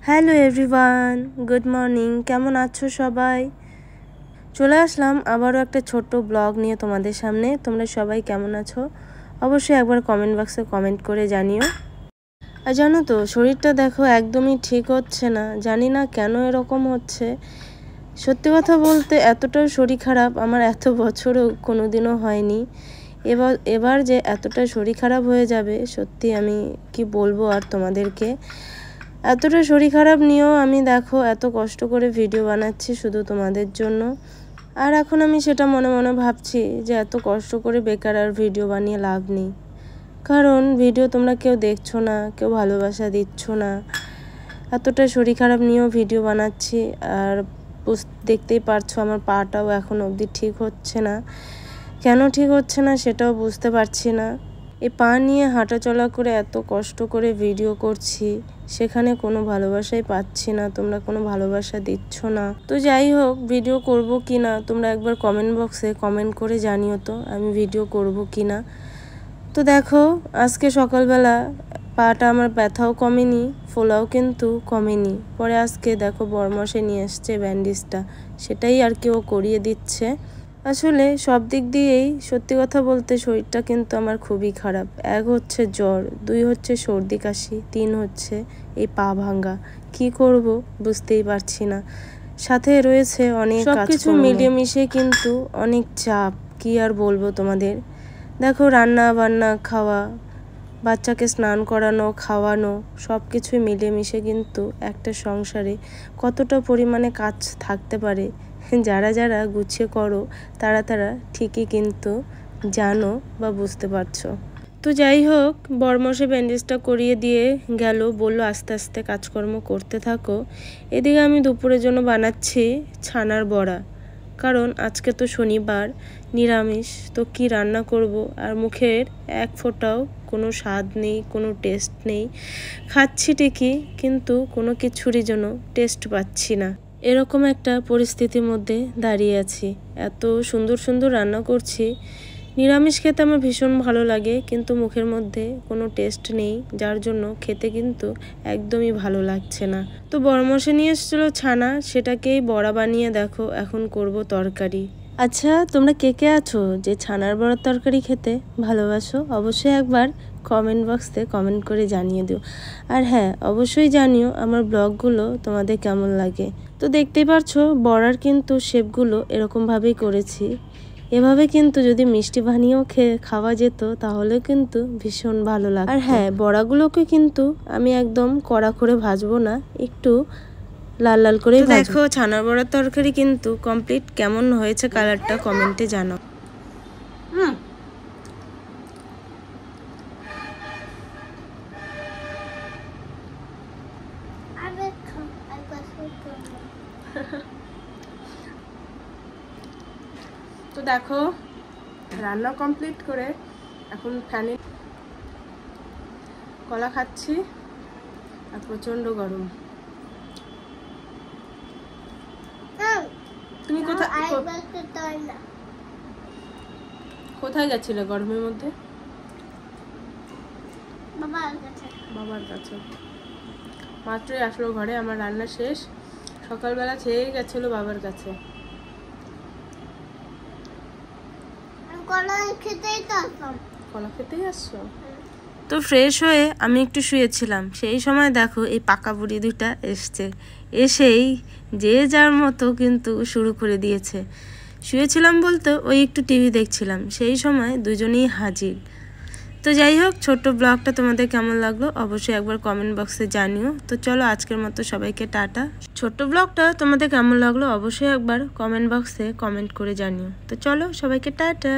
Hello everyone, good morning. কেমন আছো সবাই? চলে আসলাম আবারও একটা ছোট্ট ব্লগ নিয়ে তোমাদের সামনে। তোমরা সবাই কেমন আছো অবশ্যই একবার কমেন্ট বক্সে কমেন্ট করে জানিও। আর জানো তো, শরীরটা দেখো একদমই ঠিক হচ্ছে না, জানি না কেন এরকম হচ্ছে। সত্যি কথা বলতে এতটাও শরীর খারাপ আমার এত বছরও কোনোদিনও হয়নি। এবার যে এতটা শরীর খারাপ হয়ে যাবে সত্যি আমি কি বলবো আর তোমাদেরকে। এতটা শরীর খারাপ নিয়েও আমি দেখো এত কষ্ট করে ভিডিও বানাচ্ছি শুধু তোমাদের জন্য। আর এখন আমি সেটা মনে মনে ভাবছি যে এত কষ্ট করে বেকার আর ভিডিও বানিয়ে লাভ নেই, কারণ ভিডিও তোমরা কেউ দেখছো না, কেউ ভালোবাসা দিচ্ছ না। এতটা শরীর খারাপ নিয়েও ভিডিও বানাচ্ছি, আর দেখতেই পারছো আমার পাটাও এখন অবধি ঠিক হচ্ছে না। কেন ঠিক হচ্ছে না সেটাও বুঝতে পারছি না। এই পা নিয়ে হাঁটাচলা করে এত কষ্ট করে ভিডিও করছি, সেখানে কোনো ভালোবাসাই পাচ্ছি না, তোমরা কোনো ভালোবাসা দিচ্ছ না। তো যাই হোক, ভিডিও করব কি না তোমরা একবার কমেন্ট বক্সে কমেন্ট করে জানিও তো আমি ভিডিও করব কি না। তো দেখো আজকে সকালবেলা পাটা আমার ব্যথাও কমেনি, ফোলাও কিন্তু কমেনি। পরে আজকে দেখো বরমশাই নিয়ে এসছে ব্যান্ডেজটা, সেটাই আর কি ও করিয়ে দিচ্ছে। আসলে সব দিক দিয়েই সত্যি কথা বলতে শরীরটা কিন্তু আমার খুবই খারাপ। এক হচ্ছে জ্বর, 2 হচ্ছে সর্দি কাশি, 3 হচ্ছে এই পা ভাঙ্গা। কি করব বুঝতেই পারছি না। সাথে রয়েছে অনেক সবকিছু মিলিয়ে মিশিয়ে কিন্তু অনেক চাপ, কি আর বলবো তোমাদের। দেখো রান্না বান্না, খাওয়া, বাচ্চাকে স্নান করানো, খাওয়ানো, সব কিছুই মিলিয়ে মিশে কিন্তু একটা সংসারে কতটা পরিমাণে কাজ থাকতে পারে যারা যারা গুছিয়ে করো তারা ঠিকই কিন্তু জানো বা বুঝতে পারছো। তো যাই হোক, বরমশাই ব্যান্ডেজটা করিয়ে দিয়ে গেল, বলল আস্তে আস্তে কাজকর্ম করতে থাকো। এদিকে আমি দুপুরের জন্য বানাচ্ছি ছানার বড়া, কারণ আজকে তো শনিবার, নিরামিষ। তো কি রান্না করব, আর মুখের এক ফোঁটাও কোনো স্বাদ নেই, কোনো টেস্ট নেই। খাচ্ছি ঠিকই কিন্তু কোনো কিছুরই যেন টেস্ট পাচ্ছি না। এরকম একটা পরিস্থিতির মধ্যে দাঁড়িয়ে আছি। এত সুন্দর সুন্দর রান্না করছি, নিরামিষ খেতে আমার ভীষণ ভালো লাগে, কিন্তু মুখের মধ্যে কোনো টেস্ট নেই, যার জন্য খেতে কিন্তু একদমই ভালো লাগছে না। তো বরমশাই নিয়ে এসেছিলো ছানা, সেটাকেই বড়া বানিয়ে দেখো এখন করব তরকারি। আচ্ছা, তোমরা কে কে আছো যে ছানার বড়ার তরকারি খেতে ভালোবাসো অবশ্যই একবার কমেন্ট বক্সে কমেন্ট করে জানিয়ে দিও। আর হ্যাঁ, অবশ্যই জানিও আমার ব্লগগুলো তোমাদের কেমন লাগে। তো দেখতেই পারছো বড়ার কিন্তু শেপগুলো এরকমভাবেই করেছি। এভাবে কিন্তু যদি মিষ্টি বানিয়েও খাওয়া যেত তাহলে কিন্তু ভীষণ ভালো লাগে। আর হ্যাঁ, বড়াগুলোকে কিন্তু আমি একদম কড়া করে ভাজবো না, একটু লাল লাল করে ভাজবো। দেখো ছানার বড়ার তরকারি কিন্তু কমপ্লিট। কেমন হয়েছে কালারটা কমেন্টে জানাও। তো দেখো রান্না কমপ্লিট করে এখন ফ্যানে কলা খাচ্ছি, আর প্রচন্ড গরম। তুমি কোথায় গেছিলে গরমের মধ্যে? বাবার কাছে। মাত্রই আসলো ঘরে, আমার রান্না শেষ। সকালবেলা খেয়ে গেছিল বাবার কাছে। কলা খেতেই আসছো? তো ফ্রেশ হয়ে আমি একটু শুয়েছিলাম, সেই সময় দেখো এই পাকা বুড়ি দুটা এসছে। এসেই যে যার মতো কিন্তু শুরু করে দিয়েছে। শুয়েছিলাম বলতে ওই একটু টিভি দেখছিলাম, সেই সময় দুজনেই হাজির। তো যাই হোক, ছোট্ট ব্লগটা তোমাদের কেমন লাগলো অবশ্যই একবার কমেন্ট বক্সে জানিও। তো চলো আজকের মতো সবাইকে টাটা। ছোট্ট ব্লগটা তোমাদের কেমন লাগলো অবশ্যই একবার কমেন্ট বক্সে কমেন্ট করে জানিও। তো চলো সবাইকে টাটা।